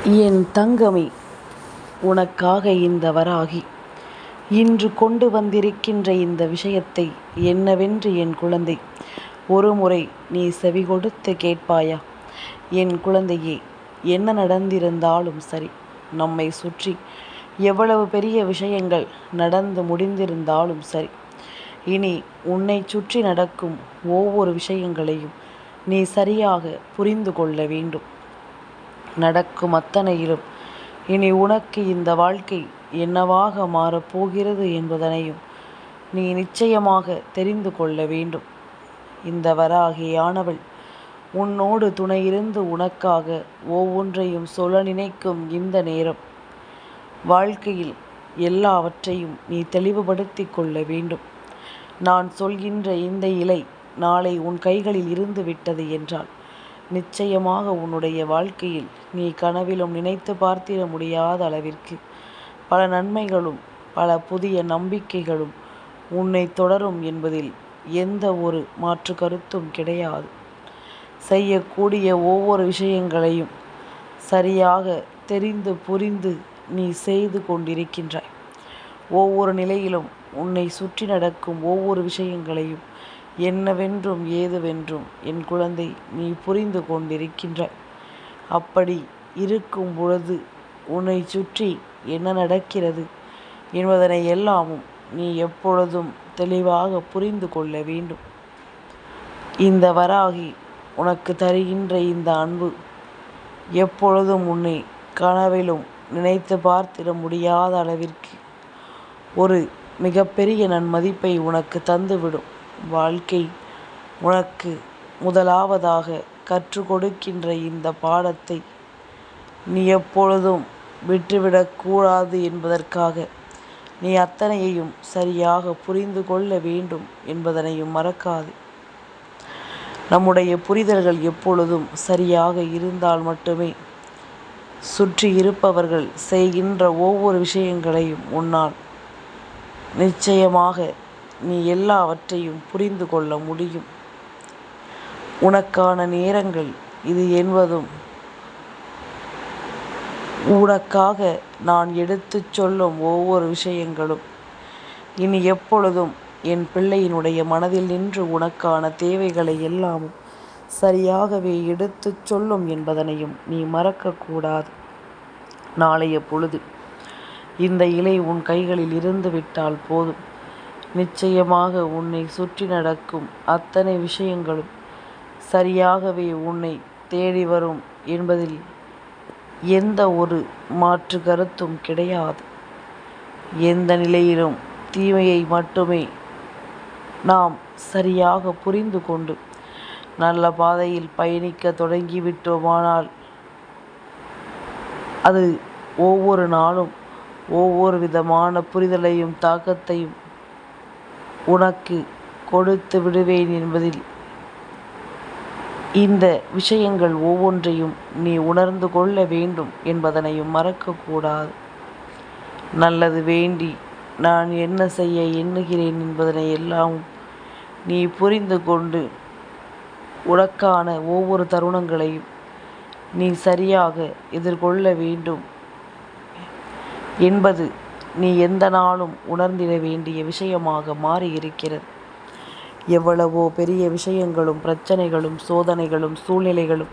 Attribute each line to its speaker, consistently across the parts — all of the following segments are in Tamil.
Speaker 1: என் தங்கமே, உனக்காக இந்த வராகி இன்று கொண்டு வந்திருக்கின்ற இந்த விஷயத்தை என்னவென்று என் குழந்தை ஒருமுறை நீ செவி கொடுத்து கேட்பாயா? என் குழந்தையே, என்ன நடந்திருந்தாலும் சரி, நம்மை சுற்றி எவ்வளவு பெரிய விஷயங்கள் நடந்து முடிந்திருந்தாலும் சரி, இனி உன்னை சுற்றி நடக்கும் ஒவ்வொரு விஷயங்களையும் நீ சரியாக புரிந்து கொள்ள வேண்டும். நடக்கும் அத்தனையிலும் இனி உனக்கு இந்த வாழ்க்கை என்னவாக மாறப்போகிறது என்பதனையும் நீ நிச்சயமாக தெரிந்து கொள்ள வேண்டும். இந்த வராகியானவள் உன்னோடு துணையிருந்து உனக்காக ஒவ்வொன்றையும் சொல்ல நினைக்கும் இந்த நேரம், வாழ்க்கையில் எல்லாவற்றையும் நீ தெளிவுபடுத்தி கொள்ள வேண்டும். நான் சொல்கின்ற இந்த இலை நாளை உன் கைகளில் இருந்து விட்டது என்றால் நிச்சயமாக உன்னுடைய வாழ்க்கையில் நீ கனவிலும் நினைத்து பார்த்திட முடியாத அளவிற்கு பல நன்மைகளும் பல புதிய நம்பிக்கைகளும் உன்னை தொடரும் என்பதில் எந்த ஒரு மாற்று கருத்தும் கிடையாது. செய்யக்கூடிய ஒவ்வொரு விஷயங்களையும் சரியாக தெரிந்து புரிந்து நீ செய்து கொண்டிருக்கின்றாய். ஒவ்வொரு நிலையிலும் உன்னை சுற்றி நடக்கும் ஒவ்வொரு விஷயங்களையும் என்னவென்றும் ஏதுவென்றும் என் குழந்தை நீ புரிந்து கொண்டிருக்கின்றாய். அப்படி இருக்கும் பொழுது உன்னை சுற்றி என்ன நடக்கிறது என்பதனை எல்லாமும் நீ எப்பொழுதும் தெளிவாக புரிந்து கொள்ள வேண்டும். இந்த வராகி உனக்கு தருகின்ற இந்த அன்பு எப்பொழுதும் உன்னை கனவிலும் நினைத்து பார்த்திட முடியாத அளவிற்கு ஒரு மிகப்பெரிய நன்மதிப்பை உனக்கு தந்துவிடும். வாழ்க்கை உனக்கு முதலாவதாக கற்றுக் கொடுக்கின்ற இந்த பாடத்தை நீ எப்பொழுதும் விட்டுவிடக்கூடாது என்பதற்காக நீ அத்தனையையும் சரியாக புரிந்து கொள்ள வேண்டும் என்பதனையும் மறக்காது. நம்முடைய புரிதல்கள் எப்பொழுதும் சரியாக இருந்தால் மட்டுமே சுற்றி இருப்பவர்கள் செய்கின்ற ஒவ்வொரு விஷயங்களையும் உன்னால் நிச்சயமாக நீ எல்லாவற்றையும் புரிந்து கொள்ள முடியும். உனக்கான நேரங்கள் இது என்பதும் உனக்காக நான் எடுத்துச் சொல்லும் ஒவ்வொரு விஷயங்களும் இனி எப்பொழுதும் என் பிள்ளையினுடைய மனதில் நின்று உனக்கான தேவைகளை எல்லாமும் சரியாகவே எடுத்துச் சொல்லும் என்பதனையும் நீ மறக்கக்கூடாது. நாளைய பொழுது இந்த இலை உன் கைகளில் இருந்து விட்டால் போதும், நிச்சயமாக உன்னை சுற்றி நடக்கும் அத்தனை விஷயங்களும் சரியாகவே உன்னை தேடி வரும் என்பதில் எந்த ஒரு மாற்று கருத்தும் கிடையாது. எந்த நிலையிலும் தீமையை மட்டுமே நாம் சரியாக புரிந்து கொண்டு நல்ல பாதையில் பயணிக்க தொடங்கிவிட்டோமானால் அது ஒவ்வொரு நாளும் ஒவ்வொரு விதமான புரிதலையும் தாக்கத்தையும் உனக்கு கொடுத்து விடுவேன் என்பதில் இந்த விஷயங்கள் ஒவ்வொன்றையும் நீ உணர்ந்து கொள்ள வேண்டும் என்பதனையும் மறக்கக்கூடாது. நல்லது வேண்டி நான் என்ன செய்ய எண்ணுகிறேன் என்பதனை எல்லாம் நீ புரிந்து கொண்டு உனக்கான ஒவ்வொரு தருணங்களையும் நீ சரியாக எதிர்கொள்ள வேண்டும் என்பது நீ எந்த நாளும் உணர்ந்திட வேண்டிய விஷயமாக மாறியிருக்கிறது. எவ்வளவோ பெரிய விஷயங்களும் பிரச்சனைகளும் சோதனைகளும் சூழ்நிலைகளும்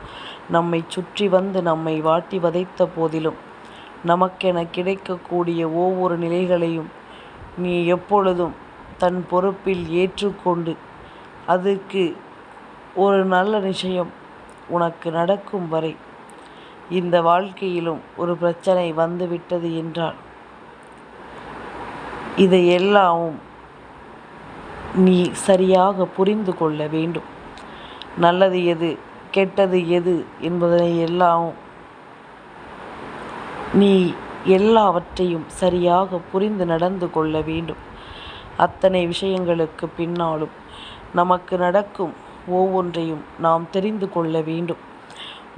Speaker 1: நம்மை சுற்றி வந்து நம்மை வாட்டி வதைத்த போதிலும் நமக்கென கிடைக்கக்கூடிய ஒவ்வொரு நிலைகளையும் நீ எப்பொழுதும் தன் பொறுப்பில் ஏற்றுக்கொண்டு அதுக்கு ஒரு நல்ல விஷயம் உனக்கு நடக்கும் வரை இந்த வாழ்க்கையிலும் ஒரு பிரச்சனை வந்துவிட்டது என்றால் இதையெல்லாம் நீ சரியாக புரிந்து கொள்ள வேண்டும். நல்லது எது கெட்டது எது என்பதனை எல்லாம் நீ எல்லாவற்றையும் சரியாக புரிந்து நடந்து கொள்ள வேண்டும். அத்தனை விஷயங்களுக்கு பின்னாலும் நமக்கு நடக்கும் ஒவ்வொன்றையும் நாம் தெரிந்து கொள்ள வேண்டும்.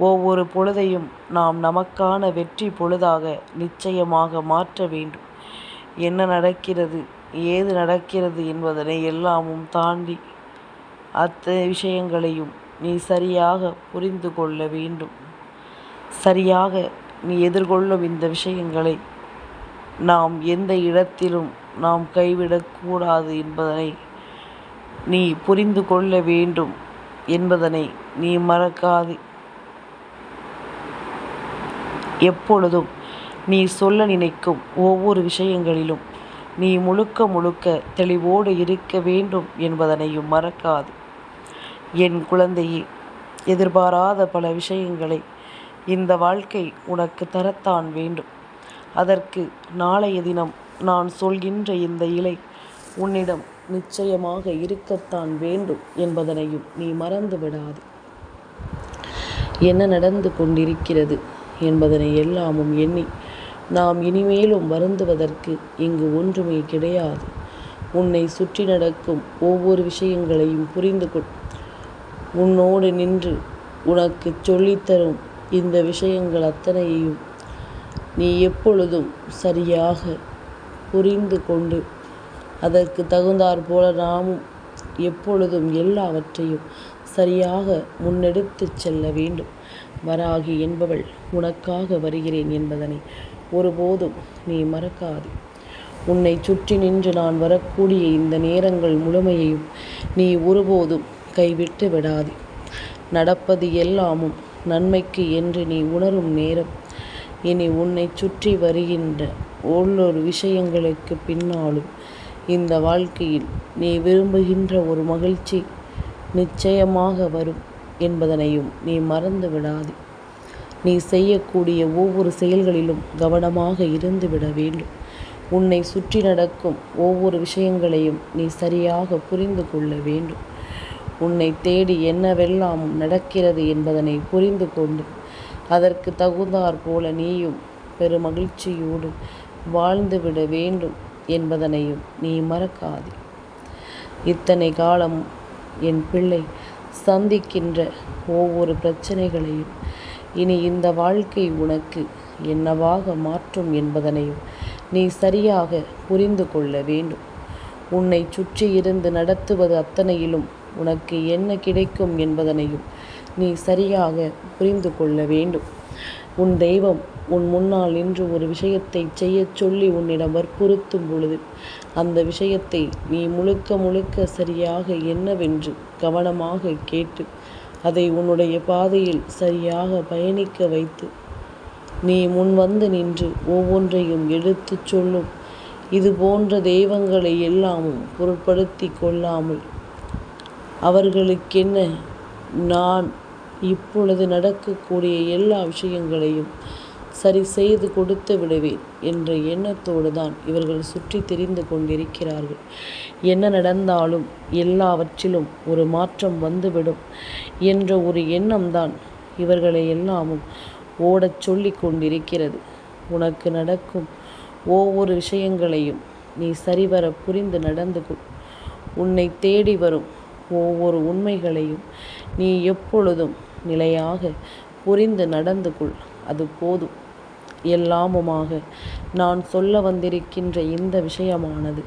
Speaker 1: ஒவ்வொரு பொழுதையும் நாம் நமக்கான வெற்றி பொழுதாக நிச்சயமாக மாற்ற வேண்டும். என்ன நடக்கிறது ஏது நடக்கிறது என்பதனை எல்லாமும் தாண்டி அத்தனை விஷயங்களையும் நீ சரியாக புரிந்து கொள்ள வேண்டும். சரியாக நீ எதிர்கொள்ளும் இந்த விஷயங்களை நாம் எந்த இடத்திலும் நாம் கைவிடக்கூடாது என்பதனை நீ புரிந்து கொள்ள வேண்டும் என்பதனை நீ மறக்காதே. எப்பொழுதும் நீ சொல்ல நினைக்கும் ஒவ்வொரு விஷயங்களிலும் நீ முழுக்க முழுக்க தெளிவோடு இருக்க வேண்டும் என்பதனையும் மறக்காது. என் குழந்தையே, எதிர்பாராத பல விஷயங்களை இந்த வாழ்க்கை உனக்கு தரத்தான் வேண்டும். அதற்கு நாளைய தினம் நான் சொல்கின்ற இந்த இலை உன்னிடம் நிச்சயமாக இருக்கத்தான் வேண்டும் என்பதனையும் நீ மறந்து விடாது. என்ன நடந்து கொண்டிருக்கிறது என்பதனை எல்லாமும் எண்ணி நாம் இனிமேலும் வருந்துவதற்கு இங்கு ஒன்றுமே கிடையாது. உன்னை சுற்றி நடக்கும் ஒவ்வொரு விஷயங்களையும் புரிந்து கொள். உன்னோடு நின்று உனக்கு சொல்லித்தரும் இந்த விஷயங்கள் அத்தனையையும் நீ எப்பொழுதும் சரியாக புரிந்து கொண்டு அதற்கு தகுந்தாற் போல நாமும் எப்பொழுதும் எல்லாவற்றையும் சரியாக முன்னெடுத்து செல்ல வேண்டும். வராகி என்பவள் உனக்காக வருகிறேன் என்பதனை ஒருபோதும் நீ மறக்காது. உன்னை சுற்றி நின்று நான் வரக்கூடிய இந்த நேரங்கள் முழுமையையும் நீ ஒருபோதும் கைவிட்டு விடாதே. நடப்பது எல்லாமும் நன்மைக்கு என்று நீ உணரும் நேரம். இனி உன்னை சுற்றி வருகின்ற ஒவ்வொரு விஷயங்களுக்கு பின்னாலும் இந்த வாழ்க்கையில் நீ விரும்புகின்ற ஒரு மகிழ்ச்சி நிச்சயமாக வரும் என்பதனையும் நீ மறந்து விடாதே. நீ செய்யக்கூடிய ஒவ்வொரு செயல்களிலும் கவனமாக இருந்து விட வேண்டும். உன்னை சுற்றி நடக்கும் ஒவ்வொரு விஷயங்களையும் நீ சரியாக புரிந்து கொள்ள வேண்டும். உன்னை தேடி என்னவெல்லாம் நடக்கிறது என்பதனை புரிந்து கொண்டு அதற்கு தகுந்தாற் போல நீயும் பெருமகிழ்ச்சியோடு வாழ்ந்துவிட வேண்டும் என்பதனையும் நீ மறக்காதே. இத்தனை காலம் என் பிள்ளை சந்திக்கின்ற ஒவ்வொரு பிரச்சனைகளையும் இனி இந்த வாழ்க்கை உனக்கு என்னவாக மாற்றும் என்பதனையும் நீ சரியாக புரிந்து கொள்ள வேண்டும். உன்னை சுற்றி இருந்து நடத்துவது அத்தனையிலும் உனக்கு என்ன கிடைக்கும் என்பதனையும் நீ சரியாக புரிந்து கொள்ள வேண்டும். உன் தெய்வம் உன் முன்னால் நின்று ஒரு விஷயத்தை செய்யச் சொல்லி உன்னிடம் வற்புறுத்தும் பொழுது அந்த விஷயத்தை நீ முழுக்க முழுக்க சரியாக என்னவென்று கவனமாக கேட்டு அதை உன்னுடைய பாதையில் சரியாக பயணிக்க வைத்து நீ முன் வந்து நின்று ஒவ்வொன்றையும் எடுத்து சொல்லும் இது போன்ற தெய்வங்களை எல்லாமும் பொருட்படுத்தி கொள்ளாமல் அவர்களுக்கென்ன நான் இப்பொழுது நடக்கக்கூடிய எல்லா விஷயங்களையும் சரி செய்து கொடுத்து விடுவேன் என்ற எண்ணத்தோடு தான் இவர்கள் சுற்றி திரிந்து கொண்டிருக்கிறார்கள். என்ன நடந்தாலும் எல்லாவற்றிலும் ஒரு மாற்றம் வந்துவிடும் என்ற ஒரு எண்ணம்தான் இவர்களை எல்லாமும் ஓடச் சொல்லி கொண்டிருக்கிறது. உனக்கு நடக்கும் ஒவ்வொரு விஷயங்களையும் நீ சரிவர புரிந்து நடந்து கொள். உன்னை தேடி வரும் ஒவ்வொரு உண்மைகளையும் நீ எப்பொழுதும் நிலையாக புரிந்து நடந்து கொள். அது போதும். எல்லாமுமாக நான் சொல்ல வந்திருக்கின்ற இந்த விஷயமானது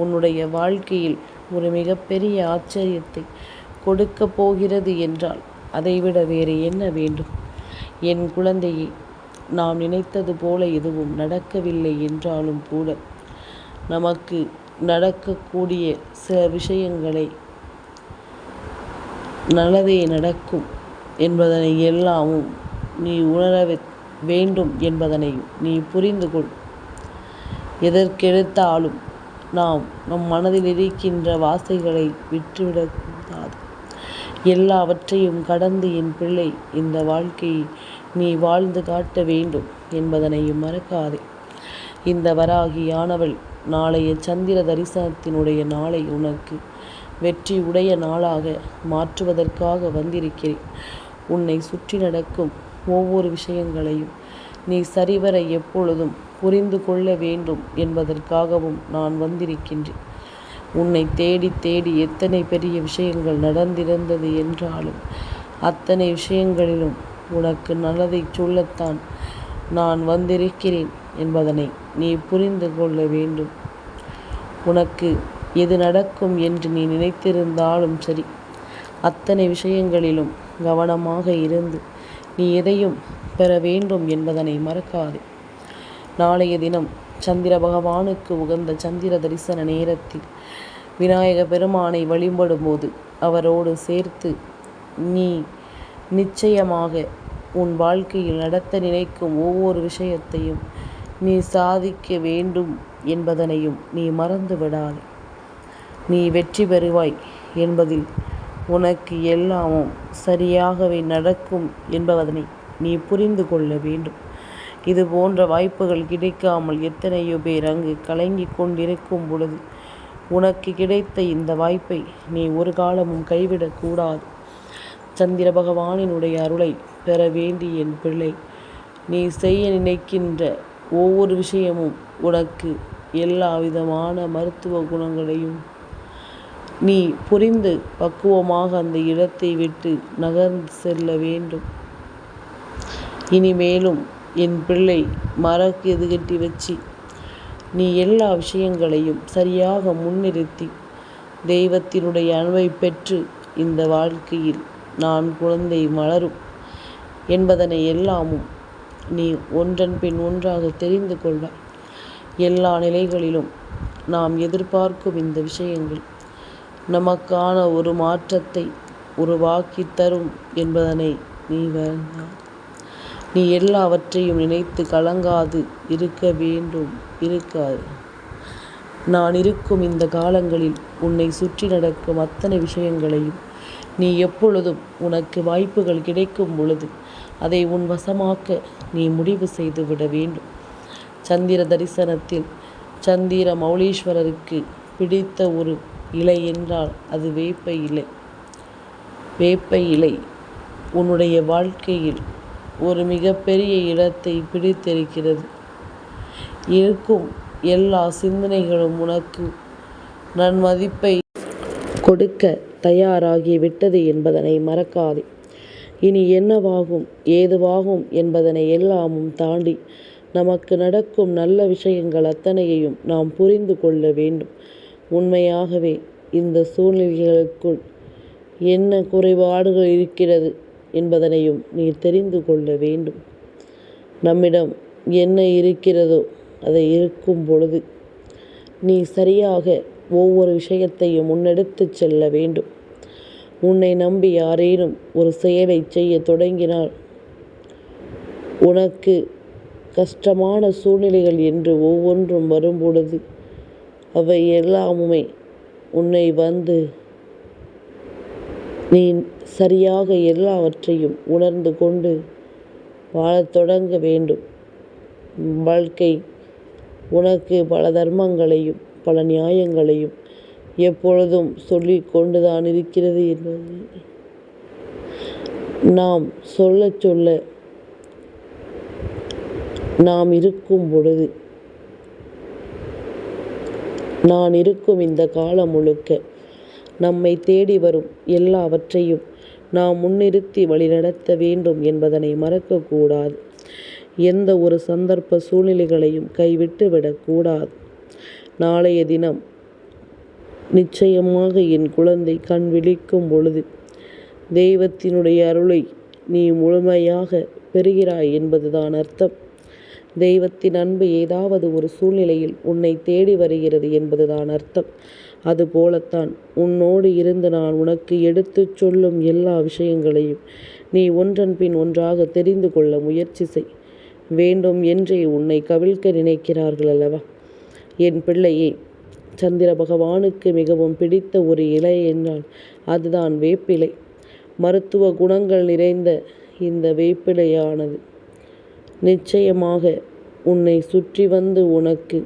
Speaker 1: உன்னுடைய வாழ்க்கையில் ஒரு மிகப்பெரிய ஆச்சரியத்தை கொடுக்க போகிறது என்றால் அதைவிட வேறு என்ன வேண்டும்? என் குழந்தையை, நாம் நினைத்தது போல எதுவும் நடக்கவில்லை என்றாலும் கூட நமக்கு நடக்கக்கூடிய சில விஷயங்களை நல்லதே நடக்கும் என்பதனை எல்லாமும் நீ உணர வேண்டும் என்பதனை நீ புரிந்து கொள். எதற்கெடுத்தாலும் நாம் நம் மனதில் இருக்கின்ற வாசைகளை விட்டுவிடக்கூடாது. எல்லாவற்றையும் கடந்து என் பிள்ளை இந்த வாழ்க்கையை நீ வாழ்ந்து காட்ட வேண்டும் என்பதனையும் மறக்காதே. இந்த வராகியானவள் நாளைய சந்திர தரிசனத்தினுடைய நாளை உனக்கு வெற்றி உடைய நாளாக மாற்றுவதற்காக வந்திருக்கிறேன். உன்னை சுற்றி நடக்கும் ஒவ்வொரு விஷயங்களையும் நீ சரிவர எப்பொழுதும் புரிந்து கொள்ள வேண்டும் என்பதற்காகவும் நான் வந்திருக்கின்றேன். உன்னை தேடி தேடி எத்தனை பெரிய விஷயங்கள் நடந்திருந்தது என்றாலும் அத்தனை விஷயங்களிலும் உனக்கு நல்லதை சொல்லத்தான் நான் வந்திருக்கிறேன் என்பதனை நீ புரிந்து கொள்ள வேண்டும். உனக்கு எது நடக்கும் என்று நீ நினைத்திருந்தாலும் சரி, அத்தனை விஷயங்களிலும் கவனமாக இருந்து நீ எதையும் பெற வேண்டும் என்பதனை மறக்காதே. நாளைய தினம் சந்திர பகவானுக்கு உகந்த சந்திர தரிசன நேரத்தில் விநாயக பெருமானை வழிபடும் போது அவரோடு சேர்த்து நீ நிச்சயமாக உன் வாழ்க்கையில் நடத்த நினைக்கும் ஒவ்வொரு விஷயத்தையும் நீ சாதிக்க வேண்டும் என்பதனையும் நீ மறந்து விடாதே. நீ வெற்றி பெறுவாய் என்பதில் உனக்கு எல்லாமும் சரியாகவே நடக்கும் என்பதனை நீ புரிந்து கொள்ள வேண்டும். இது போன்ற வாய்ப்புகள் கிடைக்காமல் எத்தனையோ பேர் அங்கு கலங்கி கொண்டிருக்கும் பொழுது உனக்கு கிடைத்த இந்த வாய்ப்பை நீ ஒரு காலமும் கைவிடக்கூடாது. சந்திர பகவானினுடைய அருளை பெற வேண்டிய என் பிள்ளை, நீ செய்ய நினைக்கின்ற ஒவ்வொரு விஷயமும் உனக்கு எல்லா விதமான மருத்துவ குணங்களையும் நீ புரிந்து பக்குவமாக அந்த இடத்தை விட்டு நகர்ந்து செல்ல வேண்டும். இனிமேலும் என் பிள்ளை மரக்கு எது கட்டி வச்சு நீ எல்லா விஷயங்களையும் சரியாக முன்னிறுத்தி தெய்வத்தினுடைய அன்பை பெற்று இந்த வாழ்க்கையில் நான் குழந்தை மலரும் என்பதனை எல்லாமும் நீ ஒன்றன் பின் ஒன்றாக தெரிந்து கொள்வாய். எல்லா நிலைகளிலும் நாம் எதிர்பார்க்கும் இந்த விஷயங்கள் நமக்கான ஒரு மாற்றத்தை உருவாக்கி தரும் என்பதனை நீ வேண்டாம். நீ எல்லாவற்றையும் நினைத்து கலங்காது இருக்க வேண்டும். இருக்காது. நான் இருக்கும் இந்த காலங்களில் உன்னை சுற்றி நடக்கும் அத்தனை விஷயங்களையும் நீ எப்பொழுதும் உனக்கு வாய்ப்புகள் கிடைக்கும் பொழுது அதை உன் வசமாக்க நீ முடிவு செய்து விட வேண்டும். சந்திர தரிசனத்தில் சந்திர மௌலீஸ்வரருக்கு பிடித்த ஒரு இலை என்றால் அது வேப்ப இலை. வேப்ப இலை உன்னுடைய வாழ்க்கையில் ஒரு மிகப்பெரிய இடத்தை பிடித்திருக்கிறது. இருக்கும் எல்லா சிந்தனைகளும் உனக்கு நன்மதிப்பை கொடுக்க தயாராகிவிட்டது என்பதனை மறக்காதே. இனி என்னவாகும் ஏதுவாகும் என்பதனை எல்லாமும் தாண்டி நமக்கு நடக்கும் நல்ல விஷயங்கள் அத்தனையையும் நாம் புரிந்து கொள்ள வேண்டும். உண்மையாகவே இந்த சூழ்நிலைகளுக்குள் என்ன குறைபாடுகள் இருக்கிறது என்பதனையும் நீ தெரிந்து கொள்ள வேண்டும். நம்மிடம் என்ன இருக்கிறதோ அதை இருக்கும் பொழுது நீ சரியாக ஒவ்வொரு விஷயத்தையும் முன்னெடுத்து செல்ல வேண்டும். உன்னை நம்பி யாரேனும் ஒரு செயலை செய்ய தொடங்கினால் உனக்கு கஷ்டமான சூழ்நிலைகள் என்று ஒவ்வொன்றும் வரும் பொழுது அவை எல்லாமுமே உன்னை வந்து நீ சரியாக எல்லாவற்றையும் உணர்ந்து கொண்டு வாழத் தொடங்க வேண்டும். வாழ்க்கை உனக்கு பல தர்மங்களையும் பல நியாயங்களையும் எப்பொழுதும் சொல்லி கொண்டுதான் இருக்கிறது என்பதை நாம் சொல்ல சொல்ல நாம் இருக்கும் பொழுது நான் இருக்கும் இந்த காலம் முழுக்க நம்மை தேடி வரும் எல்லாவற்றையும் நாம் முன்னிறுத்தி வழிநடத்த வேண்டும் என்பதனை மறக்கக்கூடாது. எந்த ஒரு சந்தர்ப்ப சூழ்நிலைகளையும் கைவிட்டு விடக்கூடாது. நாளைய தினம் நிச்சயமாக என் குழந்தை கண் விழிக்கும் பொழுது தெய்வத்தினுடைய அருளை நீ முழுமையாக பெறுகிறாய் என்பதுதான் அர்த்தம். தெய்வத்தின் அன்பு ஏதாவது ஒரு சூழ்நிலையில் உன்னை தேடி வருகிறது என்பதுதான் அர்த்தம். அதுபோலத்தான் உன்னோடு இருந்து நான் உனக்கு எடுத்துச் சொல்லும் எல்லா விஷயங்களையும் நீ ஒன்றன் பின் ஒன்றாக தெரிந்து கொள்ள முயற்சி செய். வேண்டும் என்றே உன்னை கவிழ்க்க நினைக்கிறார்கள் அல்லவா? என் பிள்ளையே, சந்திர பகவானுக்கு மிகவும் பிடித்த ஒரு இலை என்றால் அதுதான் வேப்பிலை. மருத்துவ குணங்கள் நிறைந்த இந்த வேப்பிலையானது நிச்சயமாக உன்னை சுற்றி வந்து உனக்கு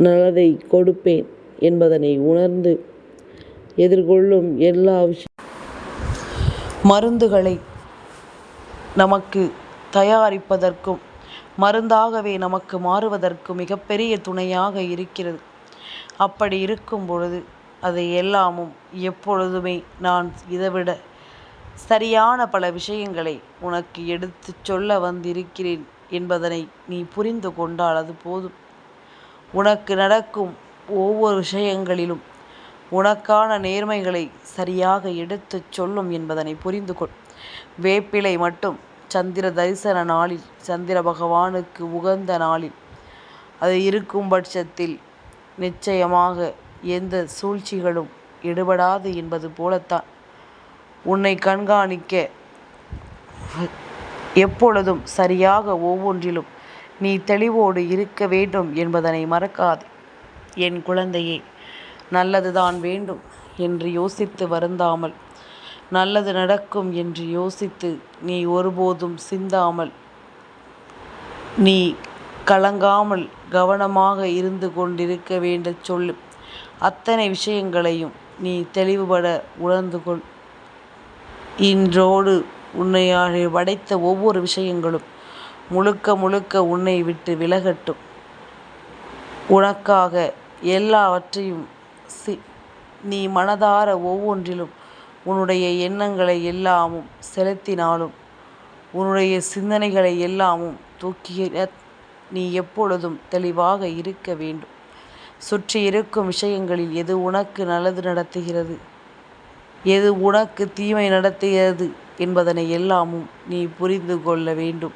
Speaker 1: நல்லதை கொடுப்பேன் என்பதனை உணர்ந்து எதிர்கொள்ளும் எல்லா மருந்துகளை நமக்கு தயாரிப்பதற்கும் மருந்தாகவே நமக்கு மாறுவதற்கும் மிகப்பெரிய துணையாக இருக்கிறது. அப்படி இருக்கும் பொழுது அதை எல்லாமும் எப்பொழுதுமே நான் இதைவிட சரியான பல விஷயங்களை உனக்கு எடுத்து சொல்ல வந்திருக்கிறேன் என்பதனை நீ புரிந்து கொண்டால் அது போதும். உனக்கு நடக்கும் ஒவ்வொரு விஷயங்களிலும் உனக்கான நேர்மைகளை சரியாக எடுத்து சொல்லும் என்பதனை புரிந்து கொள். வேப்பிலை மட்டும் சந்திர தரிசன நாளில், சந்திர பகவானுக்கு உகந்த நாளில் அது இருக்கும் பட்சத்தில் நிச்சயமாக எந்த சூழ்ச்சிகளும் எடுபடாது என்பது போலத்தான் உன்னை கண்காணிக்க எப்பொழுதும் சரியாக ஒவ்வொன்றிலும் நீ தெளிவோடு இருக்க வேண்டும் என்பதனை மறக்காதே. என் குழந்தையே, நல்லதுதான் வேண்டும் என்று யோசித்து வருந்தாமல், நல்லது நடக்கும் என்று யோசித்து நீ ஒருபோதும் சிந்தாமல், நீ கலங்காமல் கவனமாக இருந்து கொண்டிருக்க வேண்ட சொல்லும் அத்தனை விஷயங்களையும் நீ தெளிவுபட உணர்ந்து கொள். இன்றோடு உன்னை படைத்த ஒவ்வொரு விஷயங்களும் முழுக்க முழுக்க உன்னை விட்டு விலகட்டும். உனக்காக எல்லாவற்றையும் நீ மனதார ஒவ்வொன்றிலும் உன்னுடைய எண்ணங்களை எல்லாமும் செலுத்தினாலும், உன்னுடைய சிந்தனைகளை எல்லாமும் தூக்கி நீ எப்பொழுதும் தெளிவாக இருக்க வேண்டும். சுற்றி இருக்கும் விஷயங்களில் எது உனக்கு நல்லது நடத்துகிறது, எது உனக்கு தீமை நடத்துகிறது என்பதனை எல்லாமும் நீ புரிந்து கொள்ள வேண்டும்.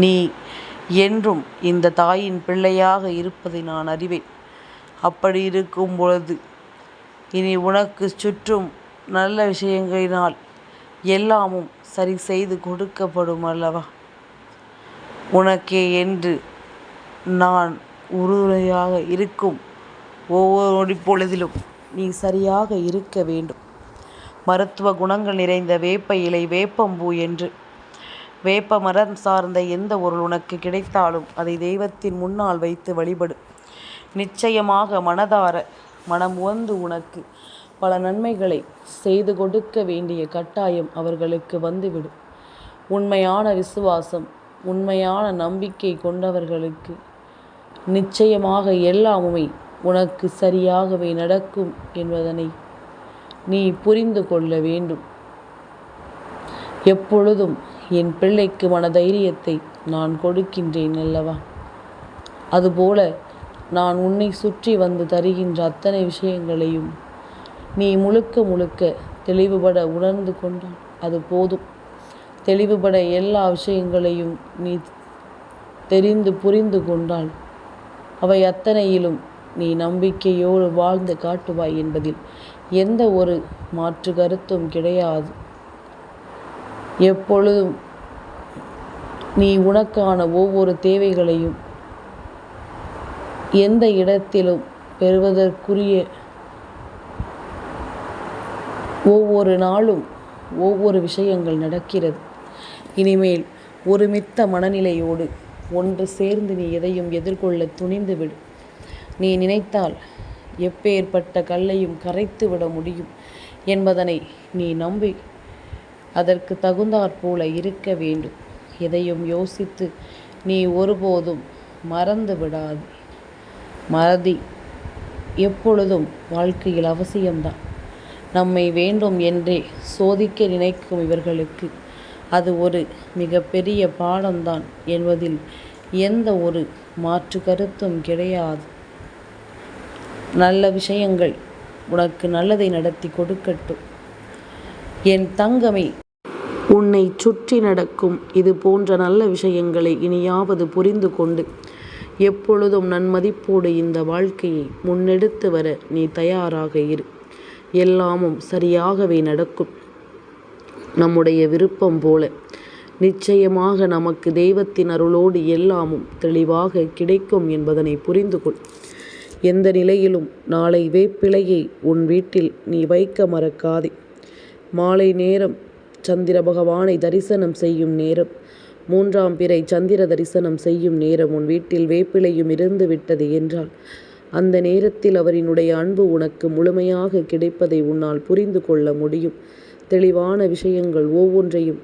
Speaker 1: நீ என்றும் இந்த தாயின் பிள்ளையாக இருப்பதை நான் அறிவேன். அப்படி இருக்கும் பொழுது இனி உனக்கு சுற்றும் நல்ல விஷயங்களினால் எல்லாமும் சரி செய்து கொடுக்கப்படும் அல்லவா? உனக்கே என்று நான் உறுதுணையாக இருக்கும் ஒவ்வொரு நொடி பொழுதிலும் நீ சரியாக இருக்க வேண்டும். மருத்துவ குணங்கள் நிறைந்த வேப்ப இலை, வேப்பம்பூ என்று வேப்ப மரம் சார்ந்த எந்த பொருள் உனக்கு கிடைத்தாலும் அதை தெய்வத்தின் முன்னால் வைத்து வழிபடு. நிச்சயமாக மனதார மனம் உவந்து உனக்கு பல நன்மைகளை செய்து கொடுக்க வேண்டிய கட்டாயம் அவர்களுக்கு வந்துவிடும். உண்மையான விசுவாசம், உண்மையான நம்பிக்கை கொண்டவர்களுக்கு நிச்சயமாக எல்லாமுமே உனக்கு சரியாகவே நடக்கும் என்பதனை நீ புரிந்து கொள்ள வேண்டும். எப்பொழுதும் என் பிள்ளைக்கு மனதைரியத்தை நான் கொடுக்கின்றேன் அல்லவா? அதுபோல நான் உன்னை சுற்றி வந்து தருகின்ற அத்தனை விஷயங்களையும் நீ முழுக்க முழுக்க தெளிவுபட உணர்ந்து கொண்டால் அது போதும். தெளிவுபட எல்லா விஷயங்களையும் நீ தெரிந்து புரிந்து கொண்டால் அவை அத்தனையிலும் நீ நம்பிக்கையோடு வாழ்ந்து காட்டுவாய் என்பதில் எந்த ஒரு மாற்று கருத்தும் கிடையாது. எப்பொழுதும் நீ உனக்கான ஒவ்வொரு தேவைகளையும் எந்த இடத்திலும் பெறுவதற்குரிய ஒவ்வொரு நாளும் ஒவ்வொரு விஷயங்கள் நடக்கிறது. இனிமேல் ஒருமித்த மனநிலையோடு ஒன்று சேர்ந்து நீ எதையும் எதிர்கொள்ள துணிந்து விடு. நீ நினைத்தால் எப்பேற்பட்ட கல்லையும் கரைத்து விட முடியும் என்பதனை நீ நம்பி அதற்கு தகுந்தாற்போல இருக்க வேண்டும். எதையும் யோசித்து நீ ஒருபோதும் மறந்து விடாது. மறதி எப்பொழுதும் வாழ்க்கையில் அவசியம்தான். நம்மை வேண்டும் என்றே சோதிக்க நினைக்கும் இவர்களுக்கு அது ஒரு மிகப்பெரிய பாடம்தான் என்பதில் எந்த ஒரு மாற்று கருத்தும் கிடையாது. நல்ல விஷயங்கள் உனக்கு நல்லதை நடத்தி கொடுக்கட்டும். என் தங்கமே, உன்னை சுற்றி நடக்கும் இது போன்ற நல்ல விஷயங்களை இனியாவது புரிந்து கொண்டு எப்பொழுதும் நன்மதிப்போடு இந்த வாழ்க்கையை முன்னெடுத்து வர நீ தயாராக இரு. எல்லாமும் சரியாகவே நடக்கும். நம்முடைய விருப்பம் போல நிச்சயமாக நமக்கு தெய்வத்தின் அருளோடு எல்லாமும் தெளிவாக கிடைக்கும் என்பதனை புரிந்து கொள். எந்த நிலையிலும் நாளை வேப்பிலையை உன் வீட்டில் நீ வைக்க மறக்காதே. மாலை நேரம் சந்திர பகவானை தரிசனம் செய்யும் நேரம், 3ஆம் பிறை சந்திர தரிசனம் செய்யும் நேரம் உன் வீட்டில் வேப்பிலையும் இருந்து விட்டது என்றால் அந்த நேரத்தில் அவரினுடைய அன்பு உனக்கு முழுமையாக கிடைப்பதை உன்னால் புரிந்து கொள்ள முடியும். தெளிவான விஷயங்கள் ஒவ்வொன்றையும்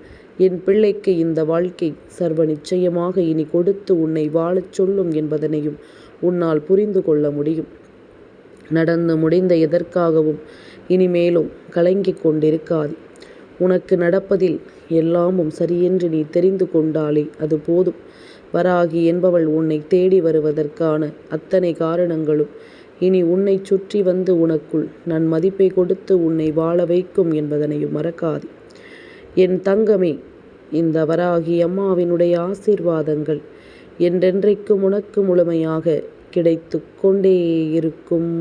Speaker 1: என் பிள்ளைக்கு இந்த வாழ்க்கை சர்வ நிச்சயமாக இனி கொடுத்து உன்னை வாழச் சொல்லும் என்பதனையும் உன்னால் புரிந்து கொள்ள முடியும். நடந்து முடிந்த எதற்காகவும் இனிமேலும் கலங்கிக் கொண்டிருக்காது. உனக்கு நடப்பதில் எல்லாமும் சரியென்று நீ தெரிந்து கொண்டாலே அது போதும். வராகி என்பவள் உன்னை தேடி வருவதற்கான அத்தனை காரணங்களும் இனி உன்னை சுற்றி வந்து உனக்குள் நன்மதிப்பை கொடுத்து உன்னை வாழ வைக்கும் என்பதனையும் மறக்காதே. என் தங்கமே, இந்த வராகி அம்மாவினுடைய ஆசீர்வாதங்கள் என்றென்றைக்கும் உனக்கு முழுமையாக கிடைத்து கொண்டே இருக்கும்.